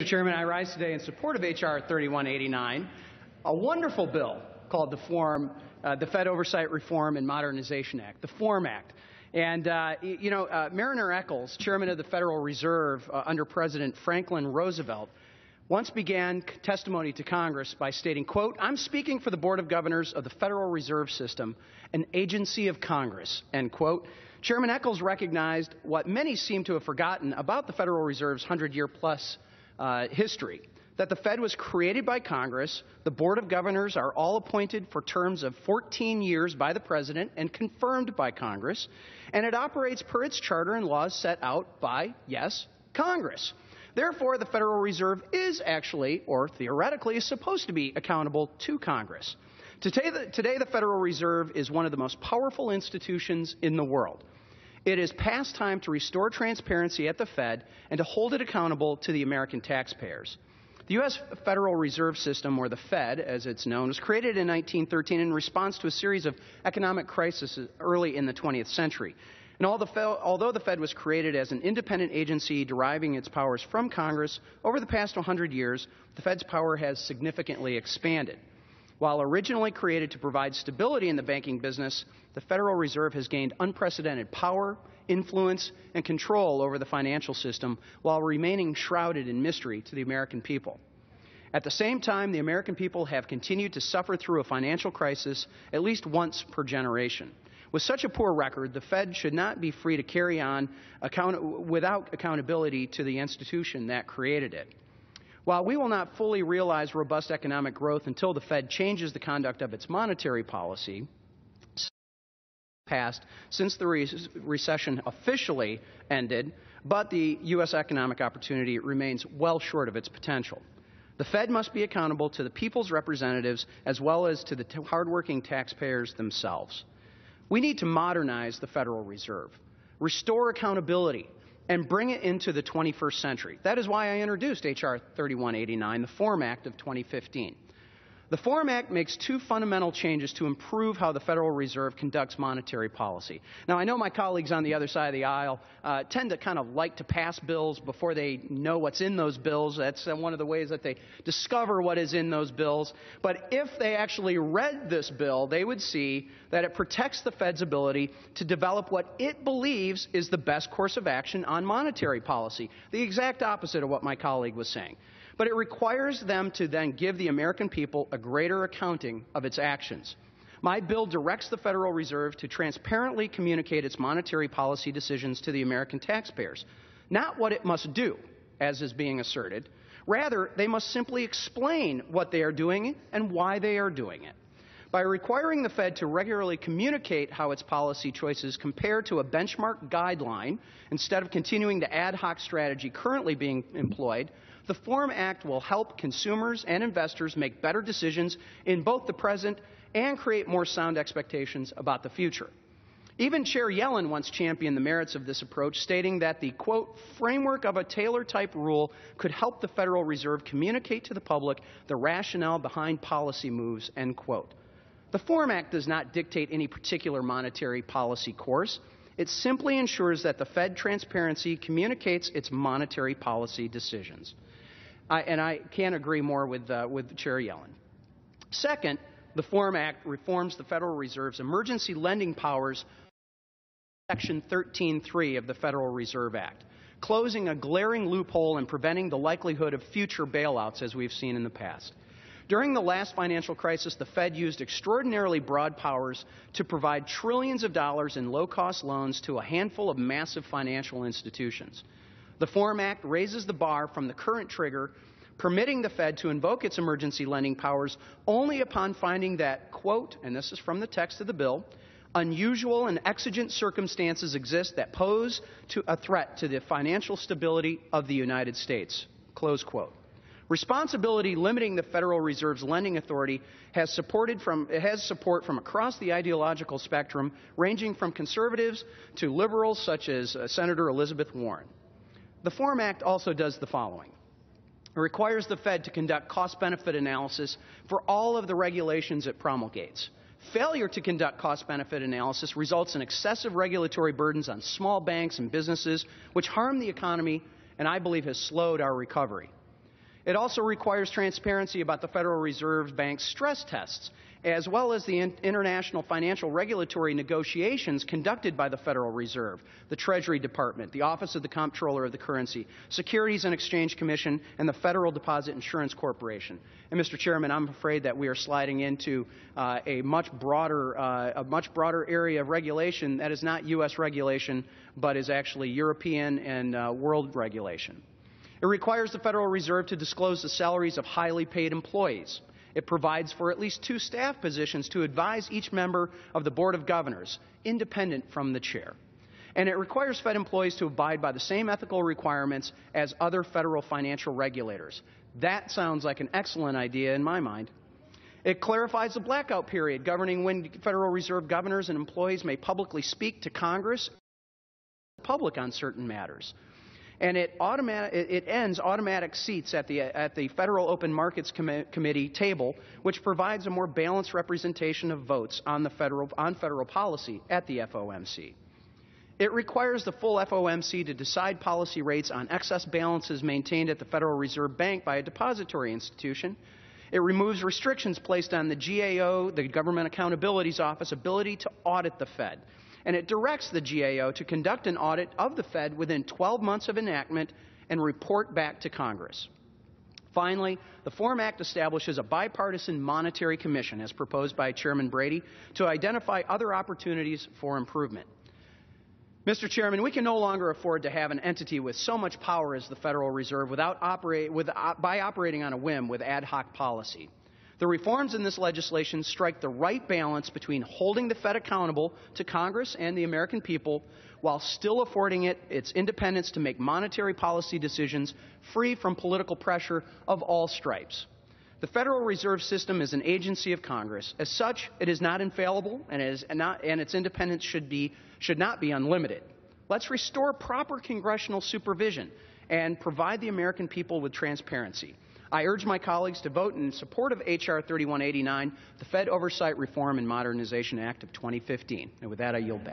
Mr. Chairman, I rise today in support of H.R. 3189, a wonderful bill called the Fed Oversight Reform and Modernization Act, the FORM Act. And, Mariner Eccles, chairman of the Federal Reserve under President Franklin Roosevelt, once began testimony to Congress by stating, quote, "I'm speaking for the Board of Governors of the Federal Reserve System, an agency of Congress," end quote. Chairman Eccles recognized what many seem to have forgotten about the Federal Reserve's 100-year-plus history, that the Fed was created by Congress, the Board of Governors are all appointed for terms of 14 years by the President and confirmed by Congress, and it operates per its charter and laws set out by, yes, Congress. Therefore, the Federal Reserve is actually, or theoretically, is supposed to be accountable to Congress. Today, the Federal Reserve is one of the most powerful institutions in the world. It is past time to restore transparency at the Fed and to hold it accountable to the American taxpayers. The U.S. Federal Reserve System, or the Fed, as it's known, was created in 1913 in response to a series of economic crises early in the 20th century. And although the Fed was created as an independent agency deriving its powers from Congress, over the past 100 years, the Fed's power has significantly expanded. While originally created to provide stability in the banking business, the Federal Reserve has gained unprecedented power, influence, and control over the financial system while remaining shrouded in mystery to the American people. At the same time, the American people have continued to suffer through a financial crisis at least once per generation. With such a poor record, the Fed should not be free to carry on without accountability to the institution that created it. While we will not fully realize robust economic growth until the Fed changes the conduct of its monetary policy, passed since the recession officially ended, but the U.S. economic opportunity remains well short of its potential. The Fed must be accountable to the people's representatives as well as to the hardworking taxpayers themselves. We need to modernize the Federal Reserve, restore accountability, and bring it into the 21st century. That is why I introduced H.R. 3189, the FORM Act of 2015. The FORM Act makes two fundamental changes to improve how the Federal Reserve conducts monetary policy. Now, I know my colleagues on the other side of the aisle tend to kind of like to pass bills before they know what's in those bills. That's one of the ways that they discover what is in those bills. But if they actually read this bill, they would see that it protects the Fed's ability to develop what it believes is the best course of action on monetary policy, the exact opposite of what my colleague was saying. But it requires them to then give the American people a greater accounting of its actions. My bill directs the Federal Reserve to transparently communicate its monetary policy decisions to the American taxpayers, not what it must do, as is being asserted. Rather, they must simply explain what they are doing and why they are doing it. By requiring the Fed to regularly communicate how its policy choices compare to a benchmark guideline instead of continuing the ad hoc strategy currently being employed, the FORM Act will help consumers and investors make better decisions in both the present and create more sound expectations about the future. Even Chair Yellen once championed the merits of this approach, stating that the, quote, framework of a Taylor-type rule could help the Federal Reserve communicate to the public the rationale behind policy moves, end quote. The FORM Act does not dictate any particular monetary policy course. It simply ensures that the Fed transparency communicates its monetary policy decisions. I can't agree more with Chair Yellen. Second, the FORM Act reforms the Federal Reserve's emergency lending powers, Section 13.3 of the Federal Reserve Act, closing a glaring loophole and preventing the likelihood of future bailouts, as we've seen in the past. During the last financial crisis, the Fed used extraordinarily broad powers to provide trillions of dollars in low-cost loans to a handful of massive financial institutions. The FORM Act raises the bar from the current trigger, permitting the Fed to invoke its emergency lending powers only upon finding that, quote, and this is from the text of the bill, unusual and exigent circumstances exist that pose a threat to the financial stability of the United States, close quote. Responsibility limiting the Federal Reserve's lending authority has support from across the ideological spectrum, ranging from conservatives to liberals such as Senator Elizabeth Warren. The FORM Act also does the following. It requires the Fed to conduct cost-benefit analysis for all of the regulations it promulgates. Failure to conduct cost-benefit analysis results in excessive regulatory burdens on small banks and businesses, which harm the economy and I believe has slowed our recovery. It also requires transparency about the Federal Reserve Bank's stress tests, as well as the international financial regulatory negotiations conducted by the Federal Reserve, the Treasury Department, the Office of the Comptroller of the Currency, Securities and Exchange Commission, and the Federal Deposit Insurance Corporation. And, Mr. Chairman, I'm afraid that we are sliding into a much broader area of regulation that is not U.S. regulation, but is actually European and world regulation. It requires the Federal Reserve to disclose the salaries of highly paid employees. It provides for at least 2 staff positions to advise each member of the Board of Governors, independent from the chair. And it requires Fed employees to abide by the same ethical requirements as other federal financial regulators. That sounds like an excellent idea in my mind. It clarifies the blackout period governing when Federal Reserve governors and employees may publicly speak to Congress and the public on certain matters. And it ends automatic seats at the Federal Open Markets Committee table, which provides a more balanced representation of votes on federal policy at the FOMC. It requires the full FOMC to decide policy rates on excess balances maintained at the Federal Reserve Bank by a depository institution. It removes restrictions placed on the GAO, the Government Accountability Office, ability to audit the Fed. And it directs the GAO to conduct an audit of the Fed within 12 months of enactment and report back to Congress. Finally, the FORM Act establishes a bipartisan monetary commission, as proposed by Chairman Brady, to identify other opportunities for improvement. Mr. Chairman, we can no longer afford to have an entity with so much power as the Federal Reserve by operating on a whim with ad hoc policy. The reforms in this legislation strike the right balance between holding the Fed accountable to Congress and the American people while still affording it its independence to make monetary policy decisions free from political pressure of all stripes. The Federal Reserve System is an agency of Congress. As such, it is not infallible, and its independence should not be unlimited. Let's restore proper congressional supervision and provide the American people with transparency. I urge my colleagues to vote in support of H.R. 3189, the Fed Oversight Reform and Modernization Act of 2015. And with that, I yield back.